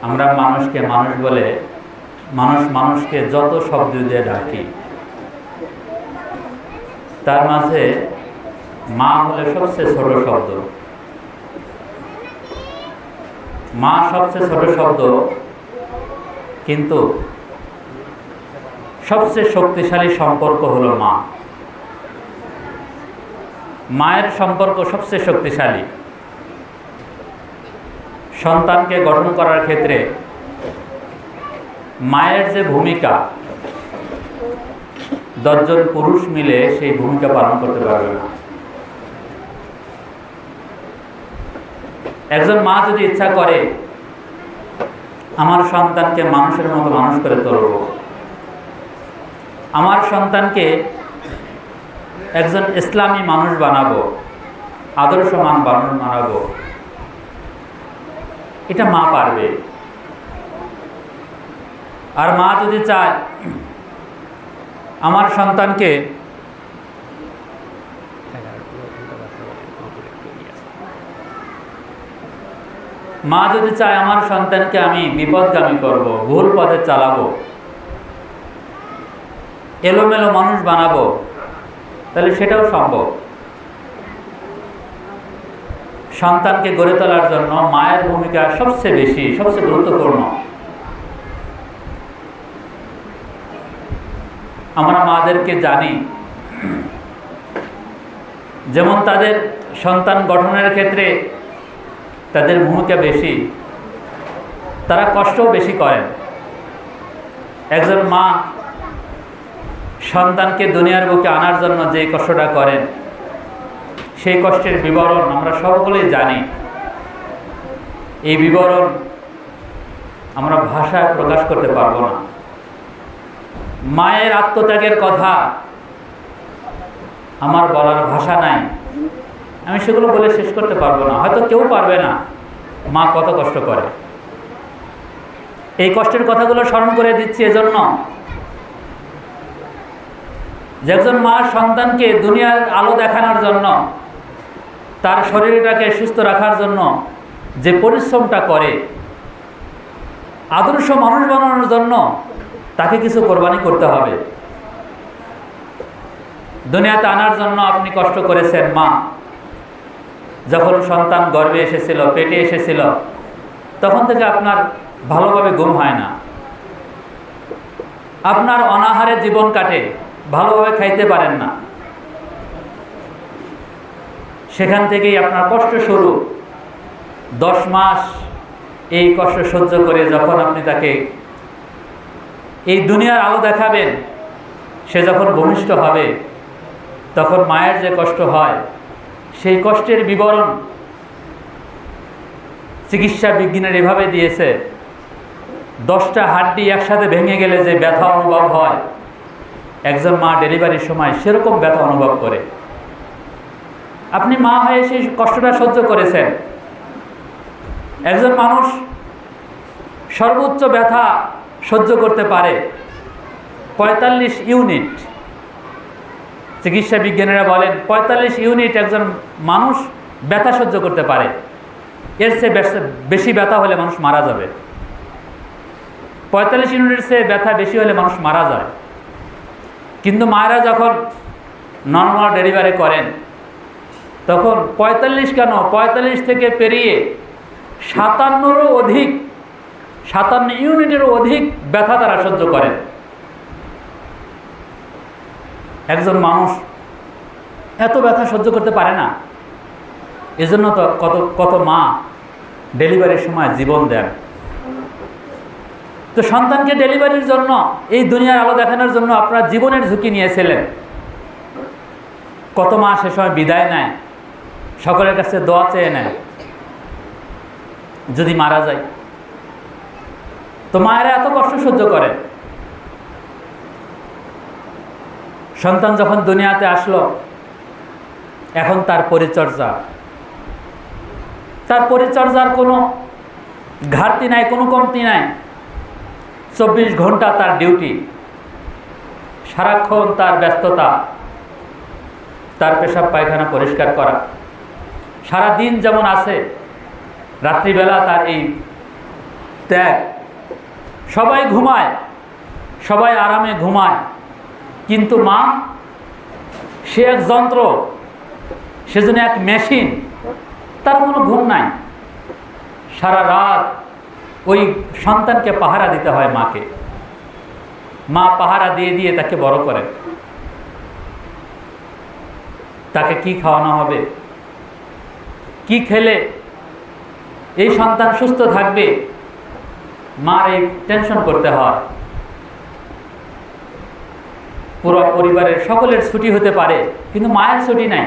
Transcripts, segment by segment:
আমরা মানুষকে মানুষ বলে মানুষ মানুষকে যত শব্দ দিয়ে ডাকি, তার মাঝে মা হলে সবচেয়ে ছোট শব্দ। মা সবচেয়ে ছোট শব্দ, কিন্তু সবচেয়ে শক্তিশালী সম্পর্ক হলো মা। মায়ের সম্পর্ক সবচেয়ে শক্তিশালী। সন্তানকে গঠন করার ক্ষেত্রে মায়ের যে ভূমিকা, 10 জন পুরুষ মিলে সেই ভূমিকা পালন করতে পারবে না। একজন মা যদি ইচ্ছা করে আমার সন্তানকে মানুষের মতো মানুষ করে তুলব, আমার সন্তানকে একজন ইসলামী মানুষ বানাবো, আদর্শমান মানুষ বানাবো, এটা মা পারবে। আর মা যদি চায় আমার সন্তানকে আমি বিপদগামী করব, ভুল পথে চালাবো, এলোমেলো মানুষ বানাবো, তাহলে সেটাও সম্ভব। সন্তানকে গড়ে তোলার জন্য মায়ের ভূমিকা সবচেয়ে বেশি, সবচেয়ে গুরুত্বপূর্ণ। আমরা মাদেরকে জানি, যেমন তাদের সন্তান গঠনের ক্ষেত্রে তাদের ভূমিকা বেশি, তারা কষ্টও বেশি করেন। একজন মা সন্তানকে দুনিয়ার বুকে আনার জন্য যে কষ্টটা করেন, সেই কষ্টের বিবরণ আমরা সকলেই জানি। এই বিবরণ আমরা ভাষায় প্রকাশ করতে পারবো না। মায়ের আত্মত্যাগের কথা আমার বলার ভাষা নাই, আমি সেগুলো বলে শেষ করতে পারবো না, হয়তো কেউ পারবে না। মা কত কষ্ট করে, এই কষ্টের কথাগুলো স্মরণ করে দিচ্ছি এজন্য যে একজন মা সন্তানকে দুনিয়ার আলো দেখানোর জন্য, তার শরীরটাকে সুস্থ রাখার জন্য যে পরিশ্রমটা করে, আদর্শ মানুষ বানানোর জন্য তাকে কিছু কোরবানি করতে হবে। দুনিয়াতে আনার জন্য আপনি কষ্ট করেছেন মা। যখন সন্তান গর্ভে এসেছিল, পেটে এসেছিল, তখন থেকে আপনার ভালোভাবে ঘুম হয় না, আপনার অনাহারে জীবন কাটে, ভালোভাবে খাইতে পারেন না। সেখান থেকেই আপনার কষ্ট শুরু। 10 মাস এই কষ্ট সহ্য করে যখন আপনি তাকে এই দুনিয়ার আলো দেখাবেন, সে যখন ভূমিষ্ঠ হবে, তখন মায়ের যে কষ্ট হয়, সেই কষ্টের বিবরণ চিকিৎসা বিজ্ঞানের এভাবে দিয়েছে, 10টা হাড্ডি একসাথে ভেঙে গেলে যে ব্যথা অনুভব হয়, একজন মা ডেলিভারির সময় সেরকম ব্যথা অনুভব করে। আপনি মা হয়ে সেই কষ্টটা সহ্য করেছেন। একজন মানুষ সর্বোচ্চ ব্যথা সহ্য করতে পারে 45 ইউনিট। চিকিৎসা বিজ্ঞানীরা বলেন 45 ইউনিট একজন মানুষ ব্যথা সহ্য করতে পারে। এর চেয়ে বেশি ব্যথা হলে মানুষ মারা যাবে। 45 ইউনিটের চেয়ে ব্যথা বেশি হলে মানুষ মারা যায়। কিন্তু মায়েরা যখন নর্মাল ডেলিভারি করেন, তখন 45 কেন, 45 থেকে পেরিয়ে 57 ইউনিটেরও অধিক ব্যথা তারা সহ্য করেন। একজন মানুষ এত ব্যথা সহ্য করতে পারে না। এজন্য তো কত মা ডেলিভারির সময় জীবন দেন। তো সন্তানকে ডেলিভারির জন্য, এই দুনিয়ার আলো দেখানোর জন্য আপনারা জীবনের ঝুঁকি নিয়েছিলেন। কত মা সে সময় বিদায় নেয়, সকলের কাছে দোয়া চেয়ে নেয় যদি মারা যায়। তো মায়েরা এত কষ্ট সহ্য করে। সন্তান যখন দুনিয়াতে আসলো, এখন তার পরিচর্যার কোনো ঘাটতি নাই, কোনো কমতি নাই। 24 ঘন্টা তার ডিউটি, সারাক্ষণ তার ব্যস্ততা, তার পেশাব পায়খানা পরিষ্কার করা। সারা দিন যেমন আছে, রাত্রিবেলা তার এই ত্যাগ। সবাই ঘুমায়, সবাই আরামে ঘুমায়, কিন্তু মা সে এক যন্ত্র, সেজন্য এক মেশিন, তার কোনো ঘুম নাই। সারা রাত ওই সন্তানকে পাহারা দিতে হয় মাকে। মা পাহারা দিয়ে দিয়ে তাকে বড় করে। তাকে কি খাওয়ানো হবে, কি খেলে এই সন্তান সুস্থ থাকবে, মার এই টেনশন করতে হয়। পুরো পরিবারের সকলের ছুটি হতে পারে, কিন্তু মায়ের ছুটি নাই।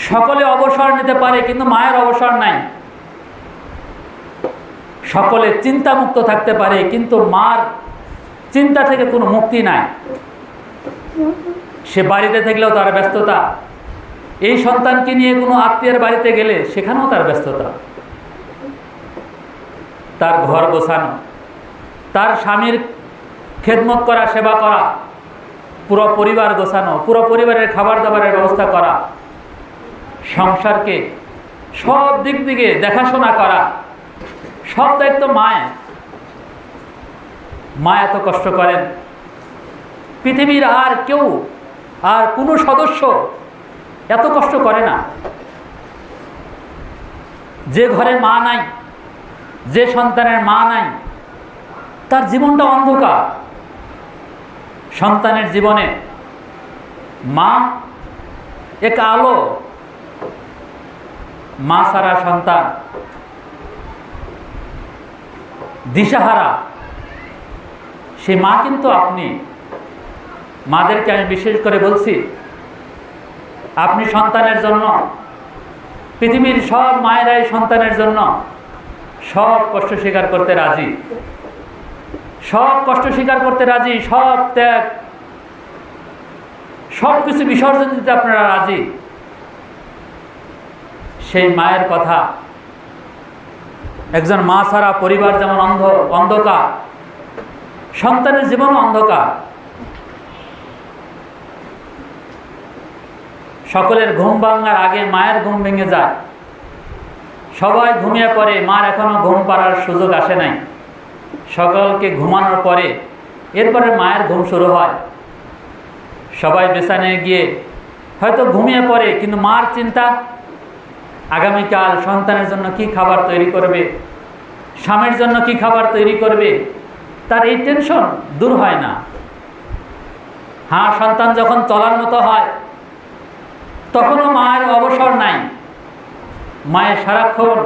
সকলে অবসর নিতে পারে, কিন্তু মায়ের অবসর নাই। সকলে চিন্তামুক্ত থাকতে পারে, কিন্তু মার চিন্তা থেকে কোনো মুক্তি নাই। সে বাড়িতে থাকলেও তার ব্যস্ততা, এই সন্তানকে নিয়ে কোনো আত্মীয়ের বাড়িতে গেলে সেখানেও তার ব্যস্ততা। তার ঘর গোছানো, তার স্বামীর খেদমত করা, সেবা করা, পুরো পরিবার গোছানো, পুরো পরিবারের খাবার দাবারের ব্যবস্থা করা, সংসারকে সব দিক থেকে দেখাশোনা করা, সব দায়িত্ব মায়ের। মা এত কষ্ট করেন, পৃথিবীর আর কেউ, আর কোনো সদস্য এত কষ্ট করে না। যে ঘরে মা নাই, যে সন্তানের মা নাই, তার জীবনটা অন্ধকার। সন্তানের জীবনে মা এক আলো। মা ছাড়া সন্তান দিশাহারা। সে মা কিন্তু আপনি। মাদেরকে আমি বিশেষ করে বলছি, আপনি সন্তানের জন্য, পৃথিবীর সব মায়েরাই সন্তানের জন্য সব কষ্ট স্বীকার করতে রাজি, সব কষ্ট স্বীকার করতে রাজি, সব ত্যাগ, সব কিছু বিসর্জন দিতে আপনারা রাজি। সেই মায়ের কথা, একজন মা ছাড়া পরিবার যেমন অন্ধকার, সন্তানের জীবন অন্ধকার। সকলের ঘুম ভাঙার আগে মায়ের ঘুম ভেঙে যায়। সবাই ঘুমিয়ে পড়ে, মার এখনো ঘুম পাড়ার সুযোগ আসে নাই। সকলকে ঘুমানোর পরে এরপরে মায়ের ঘুম শুরু হয়। সবাই বিছানায় গিয়ে হয়তো ঘুমিয়ে পড়ে, কিন্তু মার চিন্তা আগামীকাল সন্তানের জন্য কি খাবার তৈরি করবে, স্বামীর জন্য কি খাবার তৈরি করবে, তার এই টেনশন দূর হয় না। হ্যাঁ, সন্তান যখন চলার মতো হয় তখনও মায়ের অবসর নাই। মায়ের সারাক্ষণ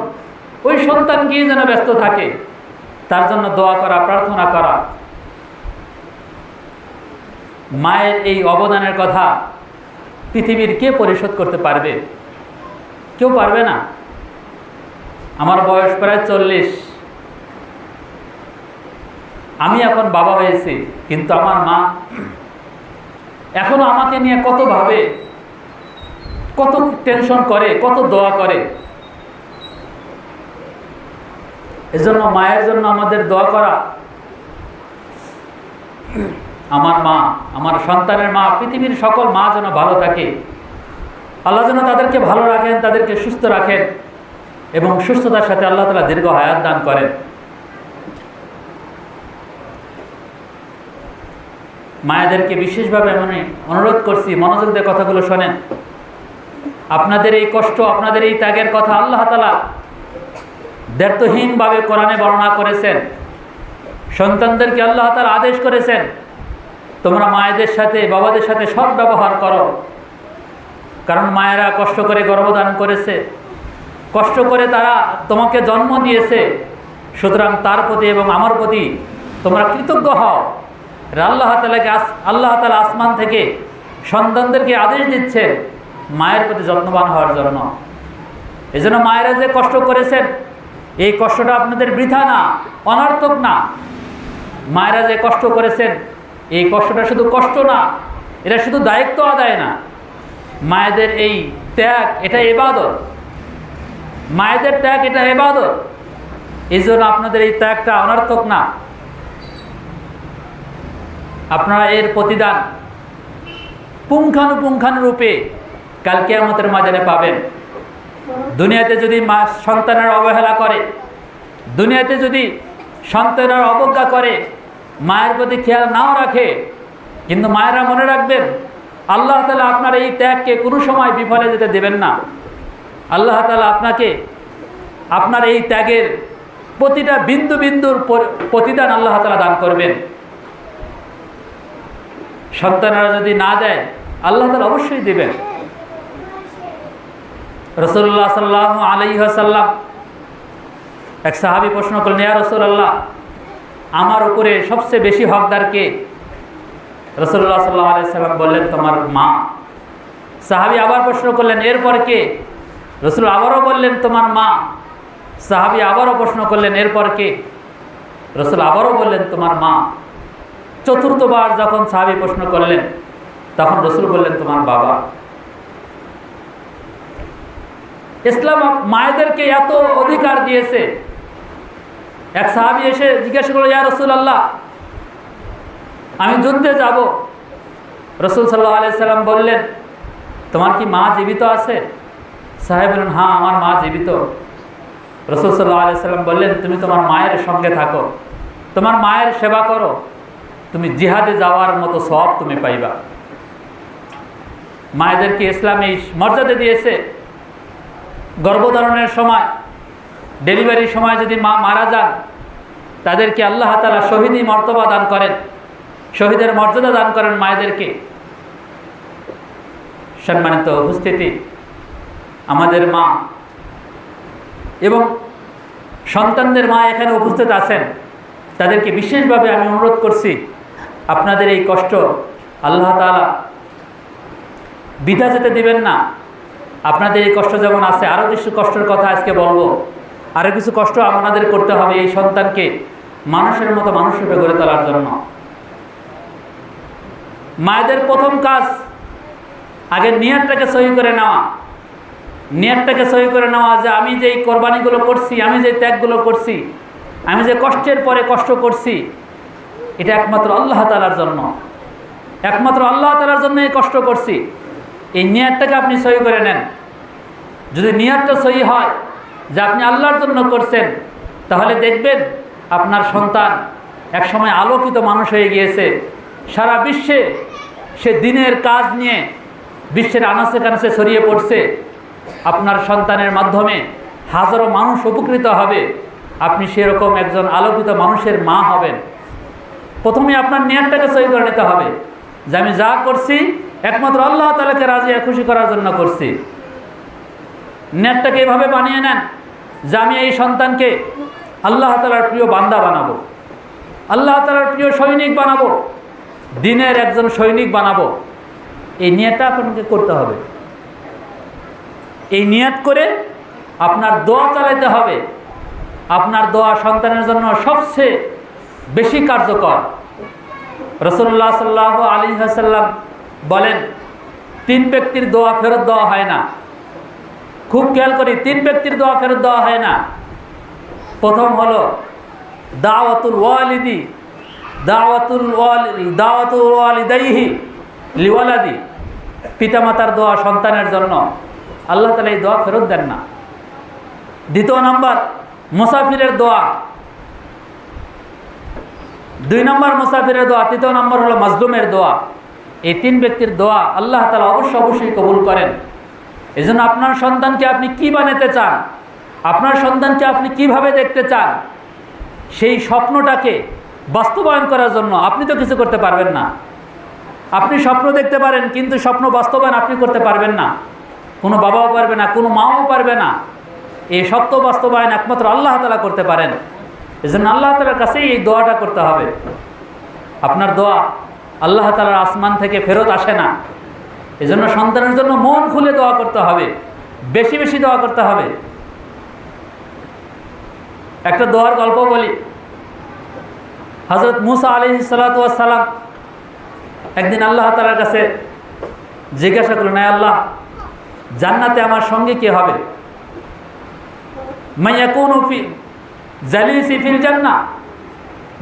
ওই সন্তান গিয়ে যেন ব্যস্ত থাকে, তার জন্য দোয়া করা, প্রার্থনা করা। মায়ের এই অবদানের কথা পৃথিবীর কে পরিশোধ করতে পারবে? কেউ পারবে না। আমার বয়স প্রায় 40। আমি এখন বাবা হয়েছি, কিন্তু আমার মা এখনো আমাকে নিয়ে কত ভাবে, কত টেনশন করে, কত দোয়া করে। এজন্য মায়ের জন্য আমাদের দোয়া করা। আমার মা, আমার সন্তানের মা, পৃথিবীর সকল মা যেন ভালো থাকে। আল্লাহ যেন তাদেরকে ভালো রাখেন, তাদেরকে সুস্থ রাখেন, এবং সুস্থতার সাথে আল্লাহ তাআলা দীর্ঘ হায়াত দান করেন। মায়েদেরকে বিশেষভাবে আমি অনুরোধ করছি, মনোযোগ দিয়ে কথাগুলো শোনেন। আপনাদের এই কষ্ট, আপনাদের এই ত্যাগের কথা আল্লাহ তাআলা দ্ব্যর্থহীনভাবে কোরআনে বর্ণনা করেছেন। সন্তানদেরকে আল্লাহ তাআলা আদেশ করেছেন, তোমরা মায়েদের সাথে, বাবাদের সাথে সৎ ব্যবহার করো। কারণ মায়েরা কষ্ট করে গর্ভধান করেছে, কষ্ট করে তারা তোমাকে জন্ম দিয়েছে। সুতরাং তার প্রতি এবং আমার প্রতি তোমরা কৃতজ্ঞ হও। আল্লাহ তাআলা আসমান থেকে সন্তানদেরকে আদেশ দিচ্ছেন মায়ের প্রতি যত্নবান হওয়ার জন্য। এজন্য মায়েরা যে কষ্ট করেছেন, এই কষ্টটা আপনাদের বৃথা না, অনর্থক না। মায়েরা যে কষ্ট করেছেন, এই কষ্টটা শুধু কষ্ট না, এটা শুধু দায়িত্ব আদায় না। মায়েদের এই ত্যাগ, এটা ইবাদত। মায়েদের ত্যাগ, এটা ইবাদত। এই জন্য আপনাদের এই ত্যাগটা অনর্থক না। আপনারা এর প্রতিদান পুঙ্খানুপুঙ্খানুরূপে কাল কিয়ামতের ময়দানে পাবেন। দুনিয়াতে যদি মা সন্তানের অবহেলা করে, দুনিয়াতে যদি সন্তানরা অবজ্ঞা করে, মায়ের প্রতি খেয়াল নাও রাখে, কিন্তু মায়েরা মনে রাখবেন আল্লাহ তাআলা আপনার এই ত্যাগকে কোনো সময় বিফলে যেতে দেবেন না। আল্লাহ তাআলা আপনাকে আপনার এই ত্যাগের প্রতিটা বিন্দু বিন্দুর প্রতিদান আল্লাহ তাআলা দান করবেন। সন্তানরা যদি না দেয়, আল্লাহ তাআলা অবশ্যই দেবেন। রাসূলুল্লাহ সাল্লাল্লাহু আলাইহি ওয়াসাল্লাম এক সাহাবী প্রশ্ন করলেন, ইয়া রাসূলুল্লাহ, আমার উপরে সবচেয়ে বেশি হকদার কে? রাসূলুল্লাহ সাল্লাল্লাহু আলাইহি ওয়াসাল্লাম বললেন, তোমার মা। সাহাবী আবার প্রশ্ন করলেন, এরপর কে? রাসূল আবারও বললেন, তোমার মা। সাহাবী আবারও প্রশ্ন করলেন, এরপর কে? রাসূল আবারও বললেন, তোমার মা। চতুর্থবার যখন সাহাবী প্রশ্ন করলেন, তখন রাসূল বললেন, তোমার বাবা। ইসলাম মায়েদেরকে এত অধিকার দিয়েছে। এক সাহাবী এসে জিজ্ঞাসা করল, ইয়া রাসূলুল্লাহ, আমি যুদ্ধে যাব। রাসূল সাল্লাল্লাহু আলাইহি সাল্লাম বললেন, তোমার কি মা জীবিত আছে? সাহাবী বললেন, হ্যাঁ, আমার মা জীবিত। রাসূল সাল্লাল্লাহু আলাইহি সাল্লাম বললেন, তুমি তোমার মায়ের সঙ্গে থাকো, তোমার মায়ের সেবা করো, তুমি জিহাদে যাওয়ার মতো সওয়াব তুমি পাইবা। মায়েদেরকে ইসলাম এই মর্যাদা দিয়েছে। গর্ভধারণের সময়, ডেলিভারির সময় যদি মা মারা যান, তাদেরকে আল্লাহ তাআলা শহীদি মর্তবা দান করেন, শহীদের মর্যাদা দান করেন মায়েদেরকে। সম্মানিত উপস্থিতি, আমাদের মা এবং সন্তানদের মা এখানে উপস্থিত আছেন, তাদেরকে বিশেষভাবে আমি অনুরোধ করছি, আপনাদের এই কষ্ট আল্লাহ তাআলা বৃথা যেতে দিবেন না। আপনাদের এই কষ্ট যেমন আছে, আরও কিছু কষ্টের কথা আজকে বলবো। আরও কিছু কষ্ট আপনাদের করতে হবে এই সন্তানকে মানুষের মতো মানুষ রূপে গড়ে তোলার জন্য। মায়েদের প্রথম কাজ, আগে নিয়তটাকে সহি করে নেওয়া। নিয়তটাকে সহি করে নেওয়া যে আমি যে এই কোরবানিগুলো করছি, আমি যে ত্যাগগুলো করছি, আমি যে কষ্টের পরে কষ্ট করছি, এটা একমাত্র আল্লাহ তাআলার জন্য, একমাত্র আল্লাহ তাআলার জন্য এই কষ্ট করছি। এই নিয়তটাকে আপনি সহি করে নেন। যদি নিয়তটা সহি হয় যে আপনি আল্লাহর জন্য করছেন, তাহলে দেখবেন আপনার সন্তান একসময় আলোকিত মানুষ হয়ে গিয়েছে। সারা বিশ্বে সে দিনের কাজ নিয়ে বিশ্বের আনাচে কানাচে ছড়িয়ে পড়ছে। আপনার সন্তানের মাধ্যমে হাজারো মানুষ উপকৃত হবে। আপনি সেরকম একজন আলোকিত মানুষের মা হবেন। প্রথমে আপনার নিয়তটাকে সহি করে নিতে হবে যে আমি যা করছি একমাত্র আল্লাহ তাআলাকে রাজি আর খুশি করার জন্য করছি। নিয়তটাকে এভাবে বানিয়ে নেন যে আমি এই সন্তানকে আল্লাহ তাআলার প্রিয় বান্দা বানাবো, আল্লাহ তাআলার প্রিয় সৈনিক বানাবো, দিনের একজন সৈনিক বানাবো। এই নিয়তটা আপনাকে করতে হবে। এই নিয়ত করে আপনার দোয়া চালাতে হবে। আপনার দোয়া সন্তানের জন্য সবচেয়ে বেশি কার্যকর। রাসূলুল্লাহ সাল্লাল্লাহু আলাইহি ওয়াসাল্লাম বলেন, 3 ব্যক্তির দোয়া ফেরত দেওয়া হয় না। খুব খেয়াল করি, 3 ব্যক্তির দোয়া ফেরত দেওয়া হয় না। প্রথম হলো দাওয়াতুল ওয়ালিদি, দাওয়াতুল ওয়ালিদাইহি লিওয়ালাদি, পিতামাতার দোয়া সন্তানের জন্য। আল্লাহ তাআলা এই দোয়া ফেরত দেন না। দ্বিতীয় নাম্বার মুসাফিরের দোয়া, 2 নম্বর মুসাফিরের দোয়া, 3 নম্বর হলো মাজলুমের দোয়া। এই 3 ব্যক্তির দোয়া আল্লাহ তাআলা অবশ্যই কবুল করেন। এজন্য আপনার সন্তানকে আপনি কি বানাতে চান, আপনার সন্তানকে আপনি কিভাবে দেখতে চান, সেই স্বপ্নটাকে বাস্তবায়ন করার জন্য আপনি তো কিছু করতে পারবেন না। আপনি স্বপ্ন দেখতে পারেন, কিন্তু স্বপ্ন বাস্তবায়ন আপনি করতে পারবেন না। কোনো বাবাও পারবে না, কোনো মাও পারবে না। এই সত্য বাস্তবায়ন একমাত্র আল্লাহ তাআলা করতে পারেন। এজন্য আল্লাহ তাআলার কাছেই এই দোয়াটা করতে হবে। আপনার দোয়া আল্লাহ তাআলার আসমান থেকে ফেরত আসে না। এজন্য সন্তানের জন্য মন খুলে দোয়া করতে হবে, বেশি বেশি দোয়া করতে হবে। একটা দোয়ার গল্প বলি। হযরত মুসা আলাইহিস সালাতু ওয়াস সালাম একদিন আল্লাহ তাআলার কাছে জিজ্ঞাসা করলেন, হে আল্লাহ, জান্নাতে আমার সঙ্গে কে হবে? মাইয়াকুনু ফি জালিসি ফিল জান্নাহ,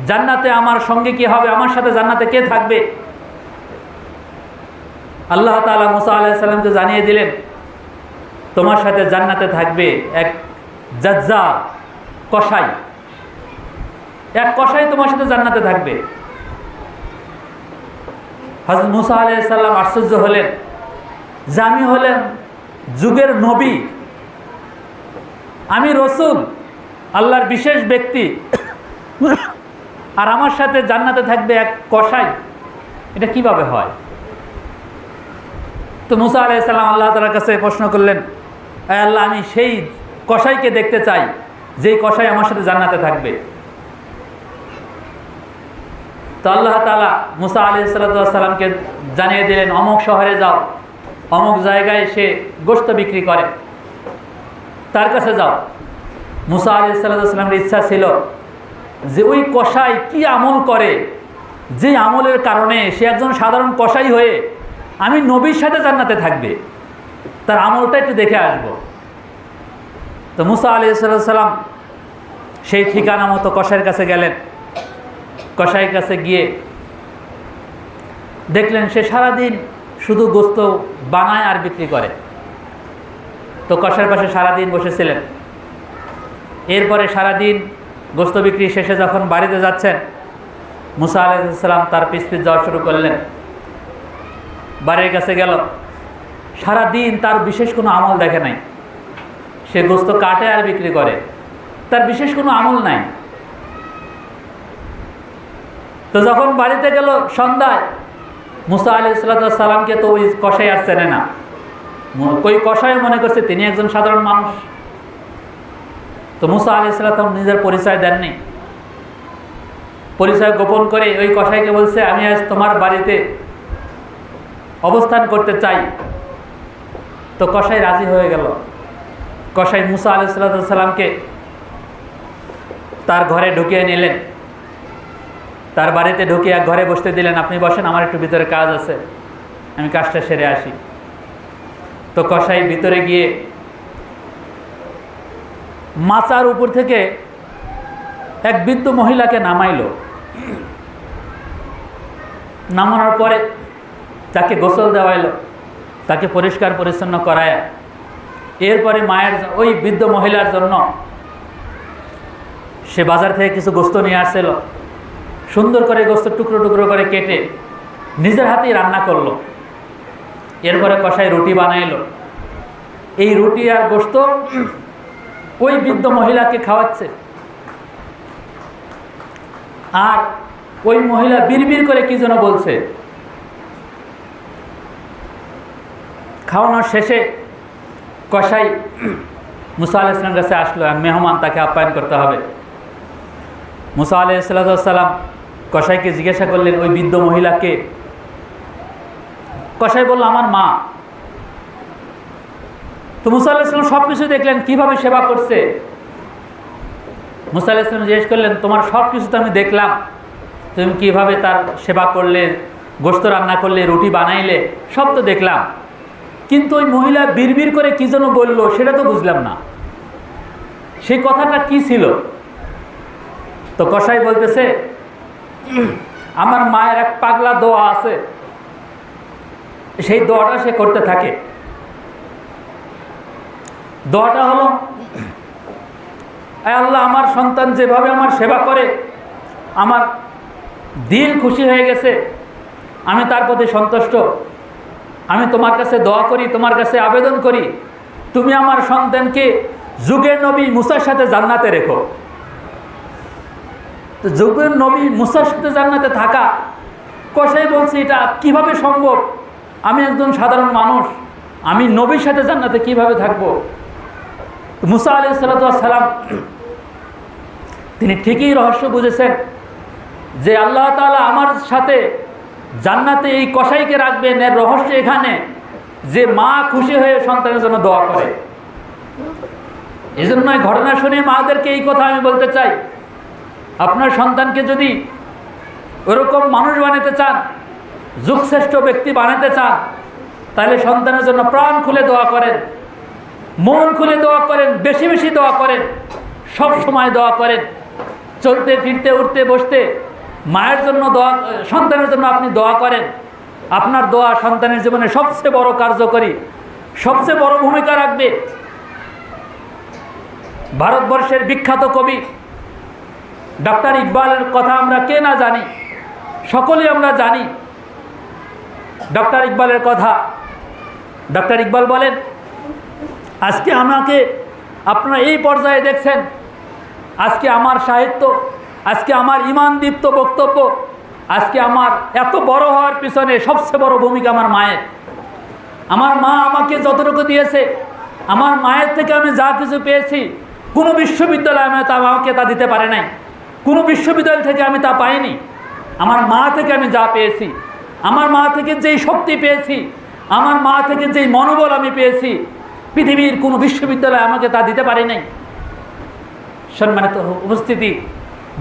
জান্নাতে আমার সঙ্গে কে হবে, আমার সাথে জান্নাতে কে থাকবে? আল্লাহ তাআলা মুসা আলাইহিস সালামকে জানিয়ে দিলেন, তোমার সাথে জান্নাতে থাকবে এক জাজ্জার, কসাই, এক কসাই তোমার সাথে জান্নাতে থাকবে। হযরত মুসা আলাইহিস সালাম আশ্চর্য হলেন যে আমি হলেন যুগের নবী, আমি রসুল, আল্লাহর বিশেষ ব্যক্তি, আর আমার সাথে জান্নাতে থাকবে এক কসাই, এটা কিভাবে হয়? তো মুসা আলাইহিস সালাম আল্লাহ তাআলার কাছে প্রশ্ন করলেন, আয় আল্লাহ, আমি সেই কসাইকে দেখতে চাই যেই কসাই আমার সাথে জান্নাতে থাকবে। তো আল্লাহ তাআলা মুসা আলাইহিস সালামকে জানিয়ে দিলেন, অমুক শহরে যাও, অমুক জায়গায় সে গোশত বিক্রি করে, তার কাছে যাও। মুসা আলাইহিস সালামের ইচ্ছা ছিল যে ওই কসাই কি আমল করে, যে আমলের কারণে সে একজন সাধারণ কসাই হয়ে আমি নবীর সাথে জান্নাতে থাকবে, তার আমলটা একটু দেখে আসব। তো মুসা আলাইহিস সালাম সেই ঠিকানা মতো কসাইয়ের কাছে গেলেন। কসাইয়ের কাছে গিয়ে দেখলেন সে সারাদিন শুধু গোশত বানায় আর বিক্রি করে। তো কসাইয়ের পাশে সারাদিন বসেছিলেন। এরপরে সারাদিন গোশত বিক্রি শেষে যখন বাড়িতে যাচ্ছেন, মুসা আলাইহিস সালাম তার পিছ পিছ যাওয়া শুরু করলেন। বাড়ির কাছে গেল, সারাদিন তার বিশেষ কোনো আমল দেখে নাই, সে গোশত কাটে আর বিক্রি করে, তার বিশেষ কোনো আমল নাই। তো যখন বাড়িতে গেল সন্ধ্যায়, মুসা আলাইহিস সালামকে তো ওই কসাই আর চেনে না, ওই কসাই মনে করছে তিনি একজন সাধারণ মানুষ। তো মুসা আলাইহিস সালাম নিজের পরিচয় দেননি, পরিচয় গোপন করে ওই কসাইকে বলছে, আমি আজ তোমার বাড়িতে অবস্থান করতে চাই। তো কসাই রাজি হয়ে গেল। কসাই মুসা আলাইহিস সালামকে তার ঘরে ঢুকিয়ে নিলেন, তার বাড়িতে ঢুকিয়ে এক ঘরে বসতে দিলেন, আপনি বসেন, আমার একটু ভিতরে কাজ আছে, আমি কাজটা সেরে আসি। তো কসাই ভিতরে গিয়ে মাচার উপর থেকে এক বৃদ্ধ মহিলাকে নামাইল। নামানোর পরে তাকে গোসল দেওয়াইল, তাকে পরিষ্কার পরিচ্ছন্ন করায়। এরপরে মায়ের ওই বৃদ্ধ মহিলার জন্য সে বাজার থেকে কিছু গোশত নিয়ে আসছিল। সুন্দর করে গোশত টুকরো টুকরো করে কেটে নিজের হাতেই রান্না করলো। এরপরে কসাই রুটি বানাইল। এই রুটি আর গোশত ওই বৃদ্ধ মহিলাকে খাওয়াচ্ছে। আর ওই মহিলা বিড়বিড় করে কি যেন বলছে। খাওয়ানোর শেষে কসাই মুসা আলাইহিস সালামের কাছে আসলো, মেহমান, তাকে আপ্যায়ন করতে হবে। মুসা আলাইহিস সালাম কসাইকে জিজ্ঞাসা করলেন, ওই বৃদ্ধ মহিলাকে? কসাই বলল, আমার মা। তো মুসা আলাইহিস সালাম সব কিছু দেখলেন কিভাবে সেবা করছে। মুসা আলাইহিস সালাম জিজ্ঞেস করলেন, তোমার সব কিছু তো আমি দেখলাম, তুমি কিভাবে তার সেবা করলে, গোশত রান্না করলে, রুটি বানাইলে, সব তো দেখলাম, কিন্তু ওই মহিলা বিড়বিড় করে কি যেন বললো, সেটা তো বুঝলাম না, সেই কথাটা কি ছিল? তো কসাই বলতেছে, আমার মায়ের এক পাগলা দোয়া আছে, সেই দোয়াটা সে করতে থাকে। দোয়াটা হলো, আয় আল্লাহ, আমার সন্তান যেভাবে আমার সেবা করে আমার দিল খুশি হয়ে গেছে, আমি তার প্রতি সন্তুষ্ট। আমি তোমার কাছে দোয়া করি, তোমার কাছে আবেদন করি, তুমি আমার সন্তানকে যুগের নবী মুসার সাথে জান্নাতে রেখো। তো যুগের নবী মুসার সাথে জান্নাতে থাকা, কসাই বলছে এটা কিভাবে সম্ভব? আমি একজন সাধারণ মানুষ, আমি নবীর সাথে জান্নাতে কিভাবে থাকবো? মুসা আলাইহিস সালাম তিনি ঠিকই রহস্য বুঝেছেন যে আল্লাহ তাআলা আমার সাথে জান্নাতে এই কসাইকে রাখবেন, এর রহস্য এখানে যে মা খুশি হয়ে সন্তানের জন্য দোয়া করে। এই জন্যই ঘটনা শুনে মাদেরকে এই কথা আমি বলতে চাই, আপনার সন্তানকে যদি ওরকম মানুষ বানাতে চান, যুগশ্রেষ্ঠ ব্যক্তি বানাতে চান, তাহলে সন্তানের জন্য প্রাণ খুলে দোয়া করেন, মন খুলে দোয়া করেন, বেশি বেশি দোয়া করেন, সব সময় দোয়া করেন। চলতে ফিরতে উঠতে বসতে মায়ের জন্য দোয়া, সন্তানের জন্য আপনি দোয়া করেন। আপনার দোয়া সন্তানের জীবনে সবচেয়ে বড় কার্যকরী, সবচেয়ে বড় ভূমিকা রাখবে। ভারতবর্ষের বিখ্যাত কবি ডক্টর ইকবালের কথা আমরা কে না জানি, সকলেই আমরা জানি ডক্টর ইকবালের কথা। ডক্টর ইকবাল বলেন, আজকে আমাকে আপনারা এই পর্যায়ে দেখছেন, আজকে আমার সাহিত্য, আজকে আমার ঈমানদীপ্ত বক্তব্য, আজকে আমার এত বড় হওয়ার পিছনে সবচেয়ে বড় ভূমিকা আমার মায়ের। আমার মা আমাকে যতটুকু দিয়েছে, আমার মায়ের থেকে আমি যা কিছু পেয়েছি, কোনো বিশ্ববিদ্যালয় আমাকে তা দিতে পারে নাই, কোনো বিশ্ববিদ্যালয় থেকে আমি তা পাইনি। আমার মা থেকে আমি যা পেয়েছি, আমার মা থেকে যেই শক্তি পেয়েছি, আমার মা থেকে যেই মনোবল আমি পেয়েছি, পৃথিবীর কোনো বিশ্ববিদ্যালয় আমাকে তা দিতে পারে নাই। সম্মানিত উপস্থিতি,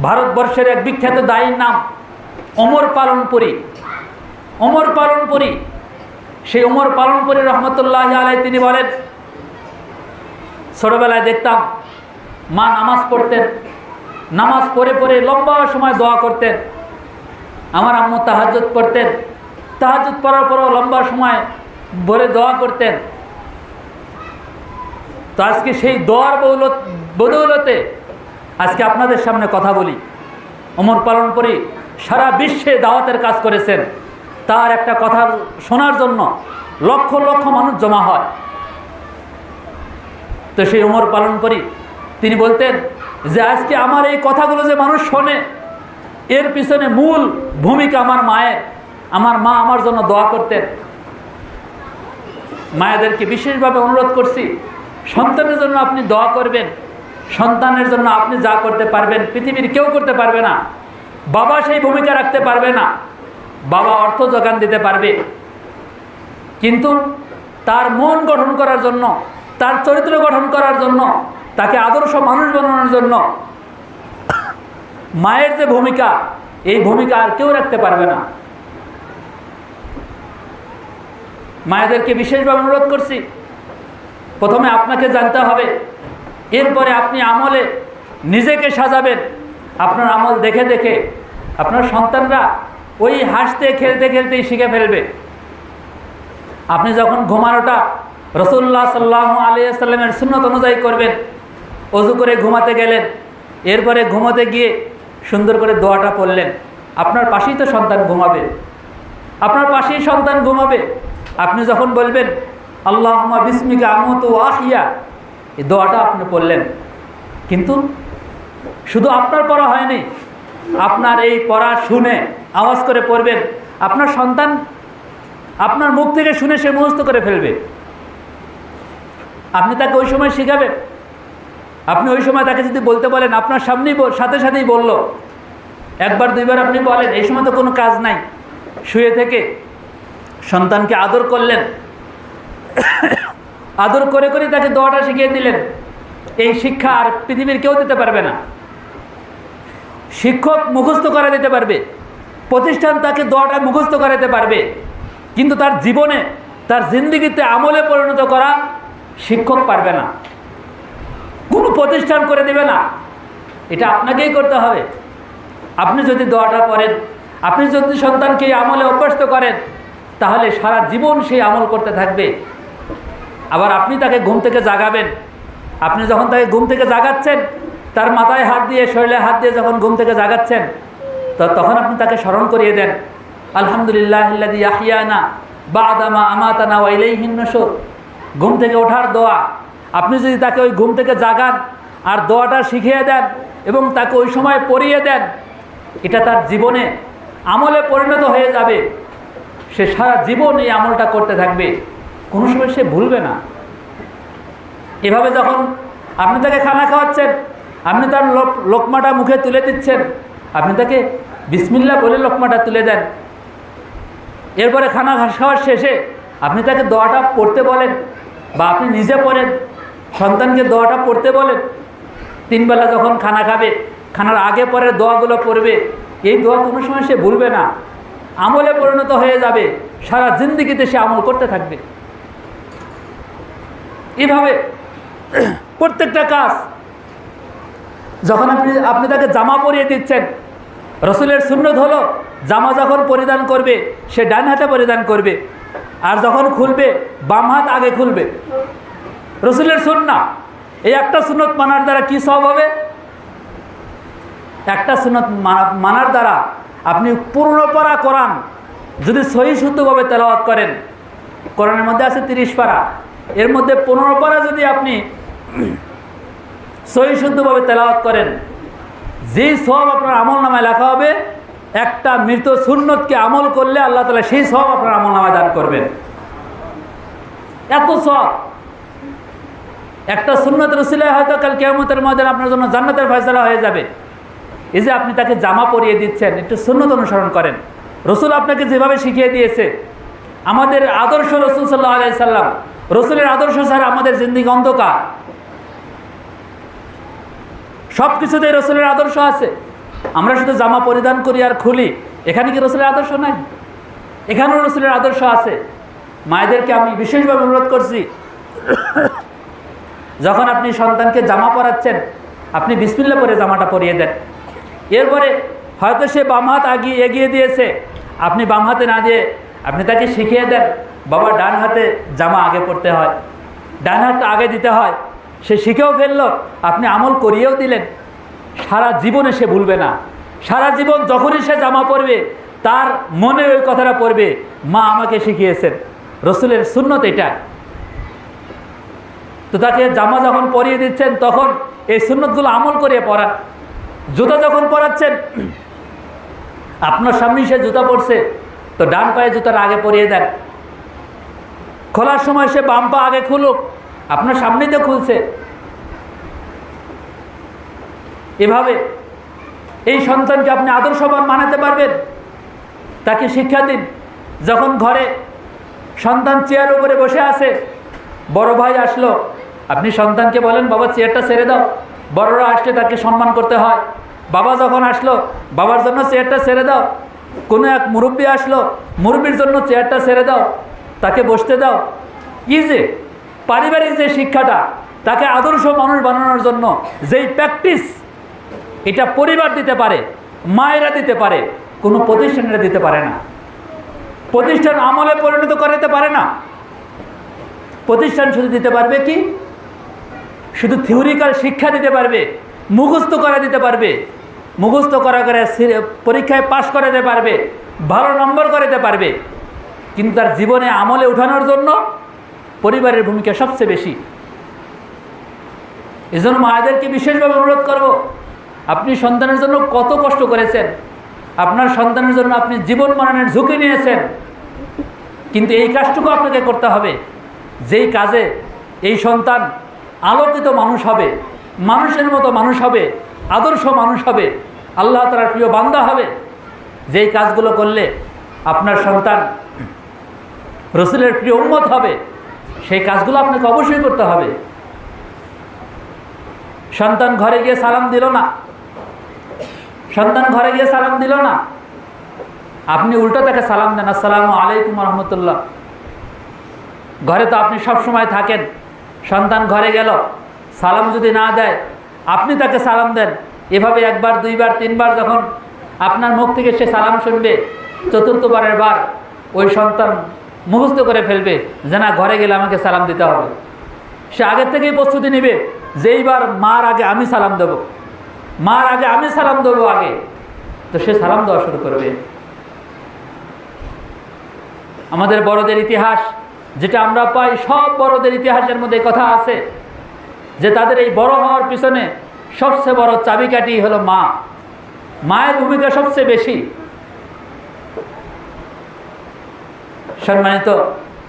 ভারতবর্ষের এক বিখ্যাত দায়ীর নাম অমর পালনপুরী। অমর পালনপুরী, সেই অমর পালনপুরী রহমতুল্লাহ আলাইহি তিনি বলেন, ছোটবেলায় দেখতাম মা নামাজ পড়তেন, নামাজ পড়ে পড়ে লম্বা সময় দোয়া করতেন। আমার আম্মু তাহাজ্জুদ পড়তেন, তাহাজ্জুদ পড়ার পরও লম্বা সময় ভরে দোয়া করতেন। তো আজকে সেই দোয়ার বদৌলতে আজকে আপনাদের সামনে কথা বলি। অমর পালনপুরী সারা বিশ্বে দাওয়াতের কাজ করেছেন, তার একটা কথা শোনার জন্য লক্ষ লক্ষ মানুষ জমা হয়। তো সেই অমর পালনপুরী তিনি বলতেন যে আজকে আমার এই কথাগুলো যে মানুষ শোনে, এর পিছনে মূল ভূমিকা আমার মায়ের। আমার মা আমার জন্য দোয়া করতেন। মায়েদেরকে বিশেষভাবে অনুরোধ করছি, সন্তানের জন্য আপনি দোয়া করবেন। সন্তানের জন্য আপনি যা করতে পারবেন পৃথিবীর কেউ করতে পারবে না। বাবা সেই ভূমিকা রাখতে পারবে না, বাবা অর্থ যোগান দিতে পারবে, কিন্তু তার মন গঠন করার জন্য, তার চরিত্র গঠন করার জন্য, তাকে আদর্শ মানুষ বানানোর জন্য মায়ের যে ভূমিকা, এই ভূমিকা আর কেউ রাখতে পারবে না। মায়েদেরকে বিশেষভাবে অনুরোধ করছি, প্রথমে আপনাকে জানতে হবে, এরপরে আপনি আমলে নিজেকে সাজাবেন। আপনার আমল দেখে দেখে আপনার সন্তানরা ওই হাসতে খেলতে খেলতেই শিখে ফেলবে। আপনি যখন ঘুমানোটা রাসূলুল্লাহ সাল্লাল্লাহু আলাইহি ওয়াসাল্লামের সুন্নাত অনুযায়ী করবেন, ওযু করে ঘুমাতে গেলেন, এরপরে ঘুমাতে গিয়ে সুন্দর করে দোয়াটা পড়লেন, আপনার পাশেই তো সন্তান ঘুমাবে, আপনার পাশেই সন্তান ঘুমাবে। আপনি যখন বলবেন আল্লাহুম্মা বিসমিকা আমুতু ওয়া আহইয়া, এই দোয়াটা আপনি পড়লেন, কিন্তু শুধু আপনার পড়া হয়নি, আপনার এই পড়া শুনে আওয়াজ করে পড়বেন, আপনার সন্তান আপনার মুখ থেকে শুনে সে মুখস্থ করে ফেলবে। আপনি তাকে ওই সময় শেখাবেন। আপনি ওই সময় তাকে যদি বলতে বলেন, আপনার সামনেই সাথে সাথেই বলল, একবার দুইবার আপনি বলেন, এই সময় তো কোনো কাজ নাই, শুয়ে থেকে সন্তানকে আদর করলেন, আদর করে করে তাকে দোয়াটা শিখিয়ে দিলেন। এই শিক্ষা আর পৃথিবীর কেউ দিতে পারবে না। শিক্ষক মুখস্থ করে দিতে পারবে, প্রতিষ্ঠান তাকে দোয়াটা মুখস্থ করাতে পারবে, কিন্তু তার জীবনে, তার জিন্দেগিতে আমলে পরিণত করা শিক্ষক পারবে না, কোনো প্রতিষ্ঠান করে দেবে না। এটা আপনাকেই করতে হবে। আপনি যদি দোয়াটা করেন, আপনি যদি সন্তানকে আমলে অভ্যস্ত করেন, তাহলে সারা জীবন সেই আমল করতে থাকবে। আবার আপনি তাকে ঘুম থেকে জাগাবেন। আপনি যখন তাকে ঘুম থেকে জাগাচ্ছেন, তার মাথায় হাত দিয়ে, শরীরে হাত দিয়ে যখন ঘুম থেকে জাগাচ্ছেন, তো তখন আপনি তাকে স্মরণ করিয়ে দেন, আলহামদুলিল্লাহিল্লাযী আহইয়ানা বা'দা মা আমাতানা ওয়া ইলাইহিন নুশুর, ঘুম থেকে ওঠার দোয়া। আপনি যদি তাকে ওই ঘুম থেকে জাগান আর দোয়াটা শিখিয়ে দেন এবং তাকে ওই সময় পড়িয়ে দেন, এটা তার জীবনে আমলে পরিণত হয়ে যাবে। সে সারা জীবন এই আমলটা করতে থাকবে, কোনো সময় সে ভুলবে না। এভাবে যখন আপনি তাকে খানা খাওয়াচ্ছেন, আপনি তার লোকমাটা মুখে তুলে দিচ্ছেন, আপনি তাকে বিসমিল্লাহ বলে লোকমাটা তুলে দেন। এরপরে খানা খাওয়ার শেষে আপনি তাকে দোয়াটা পড়তে বলেন, বা আপনি নিজে পড়েন, সন্তানকে দোয়াটা পড়তে বলেন। তিন বেলা যখন খানা খাবে, খানার আগে পরে দোয়াগুলো পড়বে, এই দোয়া কোনো সময় সে ভুলবে না, আমলে পরিণত হয়ে যাবে, সারা জিন্দেগিতে সে আমল করতে থাকবে। এইভাবে প্রত্যেকটা কাজ। যখন আপনি তাকে জামা পরিয়ে দিচ্ছেন, রসুলের সুন্নত হলো জামা যখন পরিধান করবে সে ডান হাতে পরিধান করবে, আর যখন খুলবে বাম হাত আগে খুলবে। রসুলের সুন্নাহ। এই একটা সুন্নত মানার দ্বারা কী সওয়াব হবে? একটা সুন্নত মানার দ্বারা আপনি পূর্ণপারা কোরআন যদি সহি শুদ্ধভাবে তেলাওয়াত করেন, কোরআনের মধ্যে আছে 30 পারা, এর মধ্যে 15 পারা যদি আপনি সহি শুদ্ধভাবে তেলাওয়াত করেন, যেই সওয়াব আপনার আমল নামায় লেখা হবে, একটা মৃত সুন্নতকে আমল করলে আল্লাহ তাআলা সেই সওয়াব আপনার আমল নামায় দান করবেন। এত সওয়াব একটা সুন্নত রসুলের, হয়তো কাল কিয়ামতের ময়দানে আপনার জন্য জান্নাতের ফয়সালা হয়ে যাবে। এই যে আপনি তাকে জামা পরিয়ে দিচ্ছেন, একটু সুন্নত অনুসরণ করেন। রসুল আপনাকে যেভাবে শিখিয়ে দিয়েছে, আমাদের আদর্শ রসুল সাল্লাল্লাহু আলাইহি সাল্লাম, রসুলের আদর্শ ছাড়া আমাদের জিন্দেগি অন্ধকার। সব কিছুতেই রসুলের আদর্শ আছে। আমরা শুধু জামা পরিধান করি আর খুলি, এখানে কি রসুলের আদর্শ নাই? এখানেও রসুলের আদর্শ আছে। মায়েদেরকে আমি বিশেষভাবে অনুরোধ করছি, যখন আপনি সন্তানকে জামা পরাচ্ছেন, আপনি বিসমিল্লাহ পরে জামাটা পরিয়ে দেন। এরপরে হয়তো সে বাম হাত এগিয়ে দিয়েছে, আপনি বাম হাতে না দিয়ে আপনি তাকে শিখিয়ে দেন, বাবা ডান হাতে জামা আগে পরতে হয়, ডান হাতটা আগে দিতে হয়। সে শিখেও ফেললো, আপনি আমল করিয়েও দিলেন। সারা জীবনে সে ভুলবে না। সারা জীবন যখনই সে জামা পরবে, তার মনে ওই কথাটা পড়বে, মা আমাকে শিখিয়েছেন। রসুলের সুন্নত এটা। তো তাকে জামা যখন পরিয়ে দিচ্ছেন, তখন এই সুন্নতগুলো আমল করিয়ে পরান। জুতা যখন পরাচ্ছেন, আপনার সামনেই সে জুতা পরছে, তো ডান পায়ে জুতাটা আগে পরিয়ে দেন। খোলার সময় সে বাম পা আগে খুলুক, আপনার সামনেই তো খুলছে। এভাবে এই সন্তানকে আপনি আদর্শবান বানাতে পারবেন। তাকে শিক্ষা দিন। যখন ঘরে সন্তান চেয়ার উপরে বসে আছে, বড় ভাই আসলো, আপনি সন্তানকে বলেন, বাবা চেয়ারটা ছেড়ে দাও। বড়রা আসলে তাকে সম্মান করতে হয়। বাবা যখন আসলো, বাবার জন্য চেয়ারটা ছেড়ে দাও। কোনো এক মুরব্বী আসলো, মুরব্বীর জন্য চেয়ারটা ছেড়ে দাও, তাকে বসতে দাও। কি যে পারিবারিক যে শিক্ষাটা, তাকে আদর্শ মানুষ বানানোর জন্য যেই প্র্যাকটিস, এটা পরিবার দিতে পারে, মায়েরা দিতে পারে, কোনো প্রতিষ্ঠানেরা দিতে পারে না। প্রতিষ্ঠান আমলে পরিণত করাতে পারে না। প্রতিষ্ঠান শুধু দিতে পারবে কি? শুধু থিওরিক্যাল শিক্ষা দিতে পারবে, মুখস্থ করা দিতে পারবে, মুখস্থ করা করে পরীক্ষায় পাশ করাতে পারবে, ভালো নম্বর করাতে পারবে। কিন্তু তার জীবনে আমলে উঠানোর জন্য পরিবারের ভূমিকা সবচেয়ে বেশি। এজন্য মায়েদেরকে বিশেষভাবে অনুরোধ করব, আপনি সন্তানের জন্য কত কষ্ট করেছেন, আপনার সন্তানের জন্য আপনি জীবন মানের ঝুঁকি নিয়েছেন, কিন্তু এই কাজটুকু আপনাকে করতে হবে, যেই কাজে এই সন্তান আলোকিত মানুষ হবে, মানুষের মতো মানুষ হবে, আদর্শ মানুষ হবে, আল্লাহ তাআলার প্রিয় বান্দা হবে। যেই কাজগুলো করলে আপনার সন্তান রসুলের প্রিয় উম্মত হবে, সেই কাজগুলো আপনাকে অবশ্যই করতে হবে। সন্তান ঘরে গিয়ে সালাম দিল না, সন্তান ঘরে গিয়ে সালাম দিল না, আপনি উল্টো তাকে সালাম দেন, আসসালামু আলাইকুম ওয়া রাহমাতুল্লাহ। ঘরে তো আপনি সব সময় থাকেন, সন্তান ঘরে গেল, সালাম যদি না দেয়, আপনি তাকে সালাম দেন। এভাবে একবার, দুইবার, তিনবার যখন আপনার মুখ থেকে সে সালাম শুনবে, চতুর্থবারের বার ওই সন্তান মুখস্থ করে ফেলবে যে না, ঘরে গেলে আমাকে সালাম দিতে হবে। সে আগের থেকেই প্রস্তুতি নেবে যে এইবার মার আগে আমি সালাম দেব, মার আগে আমি সালাম দেবো আগে। তো সে সালাম দেওয়া শুরু করবে। আমাদের বড়দের ইতিহাস যেটা আমরা পাই, সব বড়দের ইতিহাসের মধ্যে কথা আছে যে তাদের এই বড় হওয়ার পিছনে সবচেয়ে বড় চাবিকাঠি হলো মা। মায়ের ভূমিকা সবচেয়ে বেশি। সম্মানিত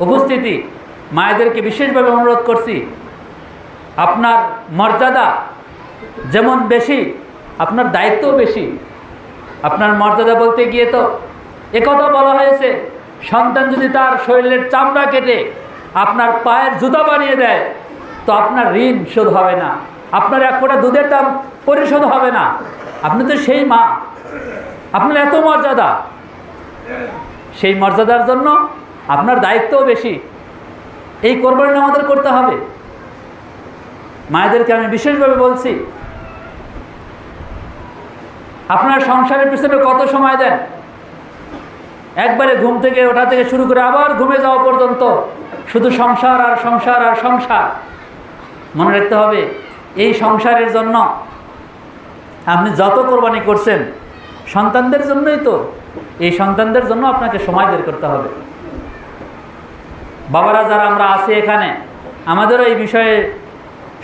উপস্থিতি, মায়েদেরকে বিশেষভাবে অনুরোধ করছি, আপনার মর্যাদা যেমন বেশি, আপনার দায়িত্বও বেশি। আপনার মর্যাদা বলতে গিয়ে তো একথা বলা হয়েছে, সন্তান যদি তার শরীরের চামড়া কেটে আপনার পায়ের জুতা বানিয়ে দেয়, তো আপনার ঋণ শোধ হবে না, আপনার এক ফোঁটা দুধের দাম পরিশোধ হবে না। আপনি তো সেই মা, আপনার এত মর্যাদা। সেই মর্যাদার জন্য আপনার দায়িত্বও বেশি। এই কোরবানি আমাদের করতে হবে। মায়েদেরকে আমি বিশেষভাবে বলছি, আপনার সংসারের পিছনে কত সময় দেন? একবারে ঘুম থেকে ওঠা থেকে শুরু করে আবার ঘুমে যাওয়া পর্যন্ত শুধু সংসার আর সংসার আর সংসার। মনে রাখতে হবে, এই সংসারের জন্য আপনি যত কোরবানি করছেন সন্তানদের জন্যই তো, এই সন্তানদের জন্য আপনাকে সময় বের করতে হবে। বাবারা যারা আমরা আছি এখানে, আমাদেরও এই বিষয়ে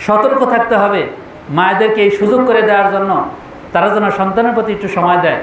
সতর্ক থাকতে হবে, মায়েদেরকে এই সুযোগ করে দেওয়ার জন্য, তারা যেন সন্তানের প্রতি একটু সময় দেয়।